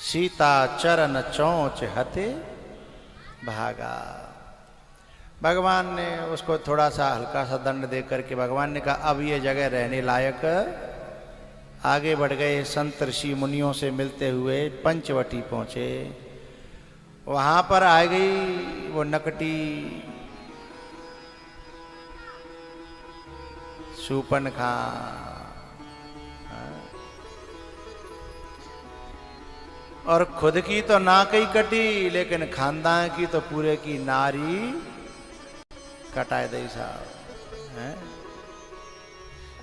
सीता चरण चोंच हते भागा। भगवान ने उसको थोड़ा सा हल्का सा दंड दे करके भगवान ने कहा अब ये जगह रहने लायक। आगे बढ़ गए, संत ऋषि मुनियों से मिलते हुए पंचवटी पहुंचे। वहां पर आ गई वो नकटी शूर्पणखा। और खुद की तो नाक ही कटी, लेकिन खानदान की तो पूरे की नारी कटाए दई साहब।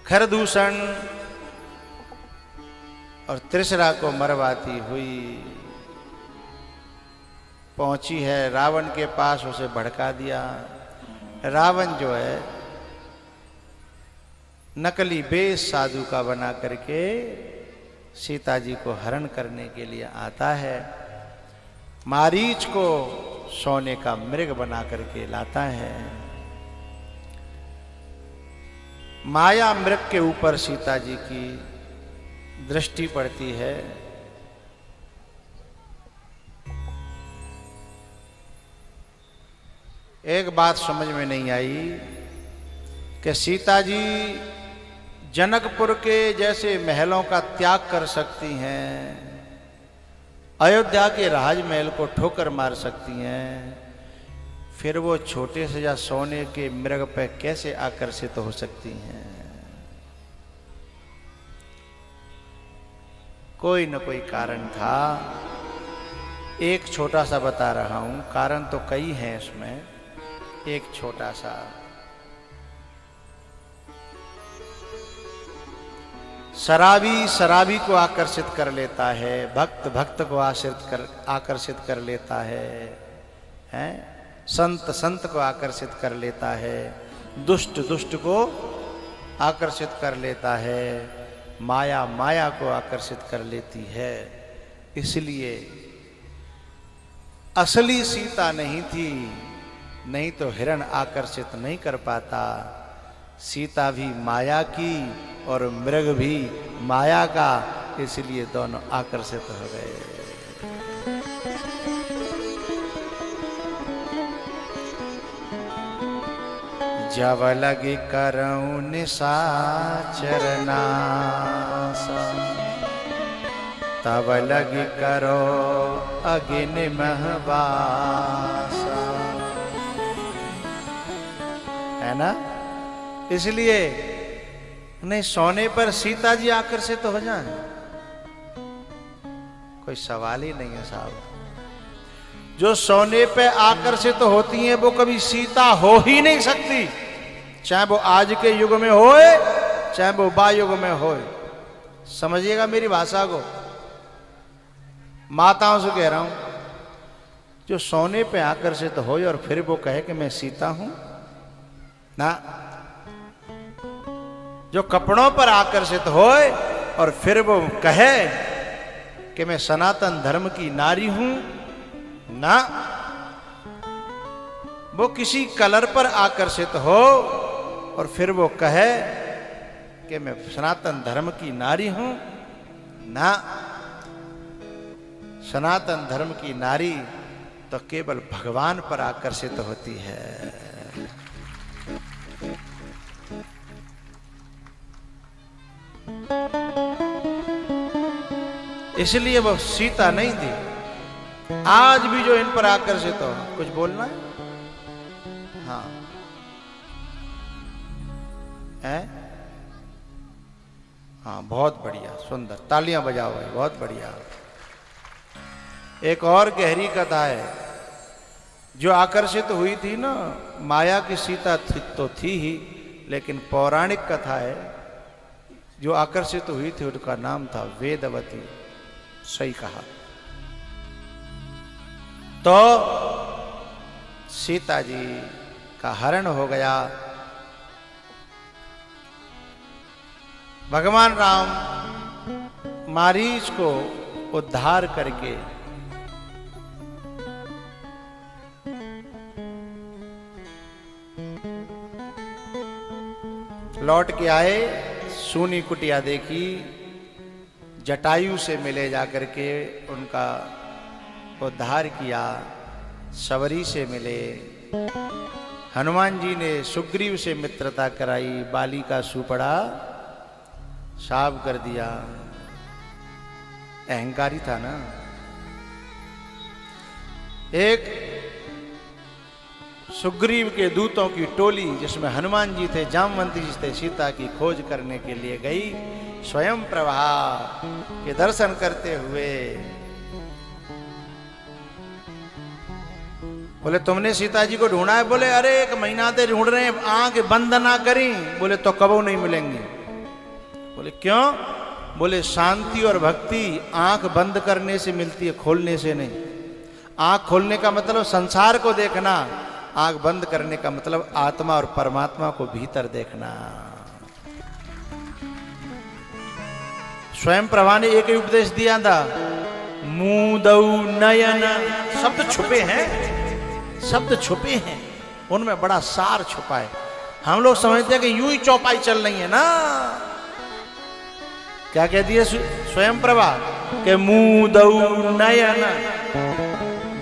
खरदूषण और त्रिशरा को मरवाती हुई पहुंची है रावण के पास, उसे भड़का दिया। रावण जो है नकली बेश साधु का बना करके सीता जी को हरण करने के लिए आता है। मारीच को सोने का मृग बना करके लाता है। माया मृग के ऊपर सीता जी की दृष्टि पड़ती है। एक बात समझ में नहीं आई कि सीता जी जनकपुर के जैसे महलों का त्याग कर सकती हैं, अयोध्या के राजमहल को ठोकर मार सकती हैं, फिर वो छोटे से या सोने के मृग पे कैसे आकर्षित हो सकती हैं? कोई न कोई कारण था। एक छोटा सा बता रहा हूं, कारण तो कई हैं इसमें, एक छोटा सा। शराबी शराबी को आकर्षित कर लेता है, भक्त भक्त को आकर्षित कर लेता है? संत संत को आकर्षित कर लेता है, दुष्ट दुष्ट को आकर्षित कर लेता है, माया माया को आकर्षित कर लेती है। इसलिए असली सीता नहीं थी, नहीं तो हिरण आकर्षित नहीं कर पाता। सीता भी माया की और मृग भी माया का, इसलिए दोनों आकर्षित हो गए। जब लगी करऊं निशाचर नासा, तब लगी करो अग्नि महवासा। है ना? इसलिए नहीं सोने पर सीता जी आकर्षित हो जाएं, कोई सवाल ही नहीं है साहब। जो सोने पे आकर्षित होती हैं वो कभी सीता हो ही नहीं सकती, चाहे वो आज के युग में होए चाहे वो बा युग में होए। समझिएगा मेरी भाषा को, माताओं से कह रहा हूं। जो सोने पे आकर्षित होए और फिर वो कहे कि मैं सीता हूं ना, जो कपड़ों पर आकर्षित होए और फिर वो कहे कि मैं सनातन धर्म की नारी हूं ना, वो किसी कलर पर आकर्षित हो और फिर वो कहे कि मैं सनातन धर्म की नारी हूं ना। सनातन धर्म की नारी तो केवल भगवान पर आकर्षित होती है। इसलिए वो सीता नहीं थी। आज भी जो इन पर आकर्षित हो, कुछ बोलना है? हाँ है? हाँ बहुत बढ़िया, सुंदर, तालियां बजाओ भाई, बहुत बढ़िया। एक और गहरी कथा है। जो आकर्षित हुई थी ना, माया की सीता तो थी ही, लेकिन पौराणिक कथा है, जो आकर्षित हुई थी उनका नाम था वेदवती। सही कहा। तो सीता जी का हरण हो गया। भगवान राम मारीच को उद्धार करके लौट के आए। सूनी कुटिया देखी, जटायु से मिले जाकर के उनका उद्धार किया, शबरी से मिले, हनुमान जी ने सुग्रीव से मित्रता कराई, बाली का सुपड़ा साफ कर दिया। अहंकारी था ना। एक सुग्रीव के दूतों की टोली जिसमें हनुमान जी थे, जामवंती जी थे, सीता की खोज करने के लिए गई। स्वयं प्रभा के दर्शन करते हुए बोले तुमने सीता जी को ढूंढा है? बोले अरे 1 महीना से ढूंढ रहे हैं, आंख बंद ना करी। बोले तो कबो नहीं मिलेंगे। बोले क्यों? बोले शांति और भक्ति आंख बंद करने से मिलती है, खोलने से नहीं। आंख खोलने का मतलब संसार को देखना, आंख बंद करने का मतलब आत्मा और परमात्मा को भीतर देखना। स्वयं प्रभा ने एक ही उपदेश दिया था, मूदौ नयन। शब्द छुपे हैं, शब्द छुपे हैं, उनमें बड़ा सार छुपा है। हम लोग समझते हैं कि यूं ही चौपाई चल रही है ना। क्या कहती है स्वयं प्रभा के मूदौ नयन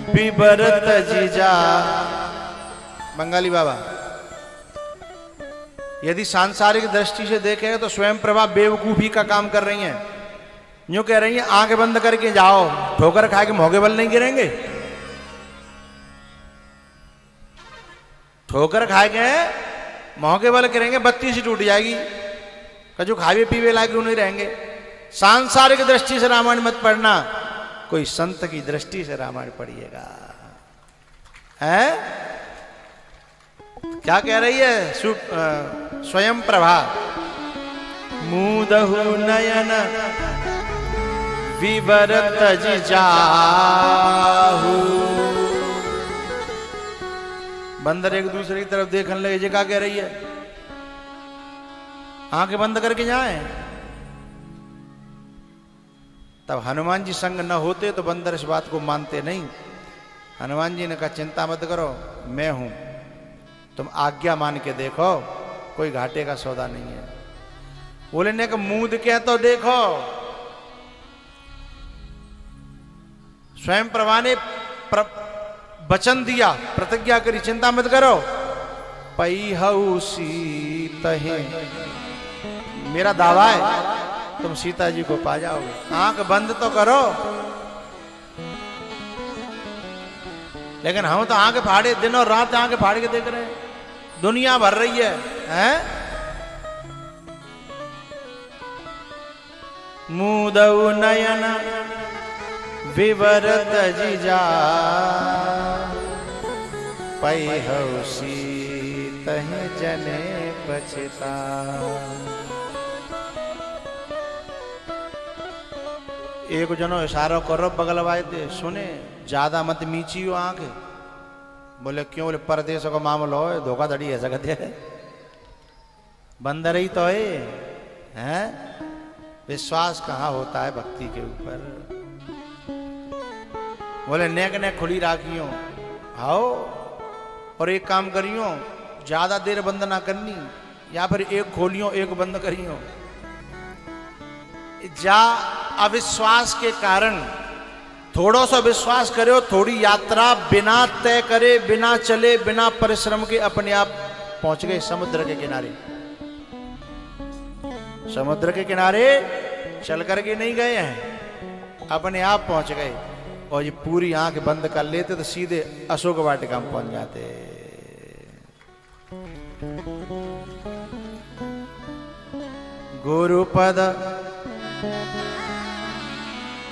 विबरत जिजा। बंगाली बाबा, यदि सांसारिक दृष्टि से देखें तो स्वयं प्रभा बेवकूफी का काम कर रही हैं। यूं कह रही हैं आंखें बंद करके जाओ, ठोकर खा के मौके बल नहीं गिरेंगे। ठोकर खाए गए मौके बल गिरेंगे, बत्ती सी टूट जाएगी, कजू खावे पीवे लायक नहीं रहेंगे। सांसारिक दृष्टि से रामायण मत पढ़ना, कोई संत की दृष्टि से रामायण पढ़िएगा। है क्या कह रही है स्वयं प्रभा? मूदहु नयन विवरत जिजाहु। बंदर एक दूसरे की तरफ देखने लगे। ये क्या कह रही है? आंखें बंद करके जाएं। तब हनुमान जी संग न होते तो बंदर इस बात को मानते नहीं। हनुमान जी ने कहा चिंता मत करो, मैं हूं, तुम आज्ञा मान के देखो, कोई घाटे का सौदा नहीं है। बोले ने मूद के तो देखो। स्वयं प्रभा ने वचन दिया, प्रतिज्ञा करी, चिंता मत करो, पैहु सीतहि। मेरा दावा है तुम सीता जी को पा जाओगे। आंख बंद तो करो। लेकिन हम तो आंख फाड़े, दिन और रात आंख फाड़ के देख रहे हैं, दुनिया भर रही है, हैं? मूदौ नयन विवरत जिजा पैहु सीतहि जने पछता। एक जनो इशारा करो बगल वाले थे, सुने ज्यादा मत मीची हो आंख। बोले क्यों? बोले परदेश का मामला हो, धोखाधड़ी है सकते है, बंदर ही तो है। विश्वास कहाँ होता है भक्ति के ऊपर। बोले नेक ने खुली राखियो आओ, और एक काम करियो, ज्यादा देर बंद ना करनी, या फिर एक खोलियो एक बंद करियो। जा अविश्वास के कारण थोड़ा सा विश्वास करो, थोड़ी यात्रा बिना तय करे, बिना चले, बिना परिश्रम के अपने आप पहुंच गए समुद्र के किनारे। समुद्र के किनारे चल करके नहीं गए हैं, अपने आप पहुंच गए। और ये पूरी आंख बंद कर लेते तो सीधे अशोक वाटिका में पहुंच जाते।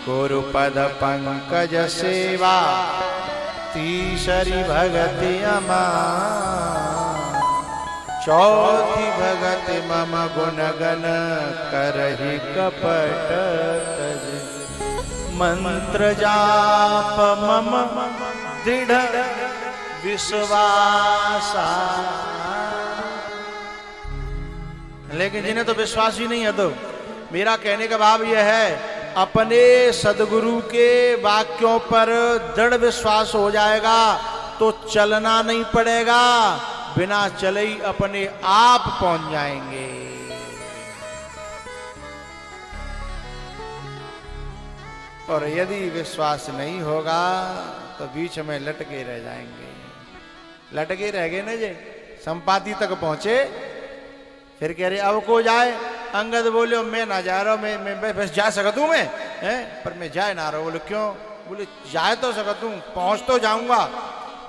गुरुपद पंकज सेवा तीसरी भगति अमा। चौथी भगति मम गुण गण करहि कपट तज। मंत्र जाप मम दृढ़ विश्वासा। लेकिन जिन्हें तो विश्वास ही नहीं है, तो मेरा कहने का भाव यह है, अपने सदगुरु के वाक्यों पर दृढ़ विश्वास हो जाएगा तो चलना नहीं पड़ेगा, बिना चले ही अपने आप पहुंच जाएंगे। और यदि विश्वास नहीं होगा तो बीच में लटके रह जाएंगे। लटके रह गए ना जे, संपाति तक पहुंचे, फिर कह रहे अब को जाए। अंगद बोले मैं ना जा रहा हूं, मैं बस जा सकता हूं मैं, पर मैं जाए ना रहा हूं। बोले क्यों? बोले जाए तो सकता हूं, पहुंच तो जाऊंगा,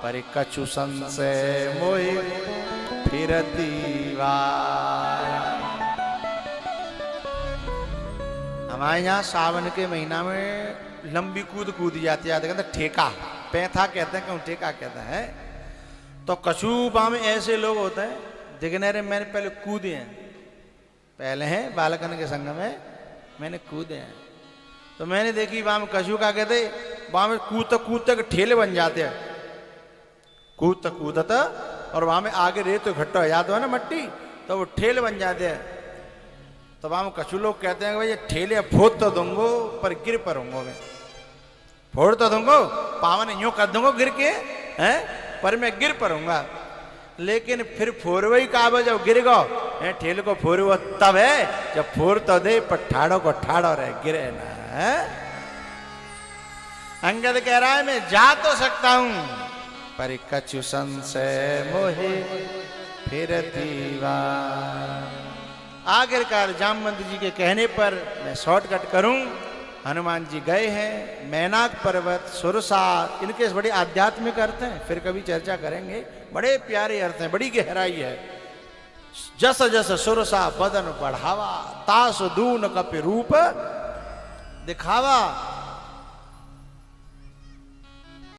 पर कछु संशय मोहि फिरती वार। हमारे यहाँ सावन के महीना में लंबी कूद कूदी जाती है, कहते ठेका, पैथा कहते हैं, क्यों ठेका कहते हैं। तो कछुपा में ऐसे लोग होते हैं, देखने रे मैंने पहले कूदे हैं, पहले हैं बालकन के संग में मैंने कूदे हैं। तो मैंने देखी वहां में कछू का कहते, वहां में कूदते के ठेले बन जाते हैं, कूदता और वहां में आगे रेत तो इकट्ठा हो जाता है ना मट्टी, तो वो ठेले बन जाते हैं। तो वहां में कछु लोग कहते हैं कि भाई ये ठेले फोड़ तो दूंगो पर गिर पर होंगो, मैं फोड़ तो दूंगो, पावन यूं कर दूंगो गिर के, हैं पर मैं गिर पड़ूंगा। लेकिन फिर फोरवई का जब गिर गो ठेले को फोरव तब है जब फोर तो दे पर ठाड़ो को ठाड़ो रहे, गिरे ना। है अंगद कह रहा है मैं जा तो सकता हूं पर कछु संशय मोहे फिरती वार। आखिरकार जामवंत जी के कहने पर मैं शॉर्टकट करूं, हनुमान जी गए हैं मैनाक पर्वत, सुरसा, इनके बड़े आध्यात्मिक अर्थ हैं, फिर कभी चर्चा करेंगे। बड़े प्यारे अर्थ हैं, बड़ी गहराई है। जस जस सुरसा बदन बढ़ावा, तास दून कपि रूप दिखावा।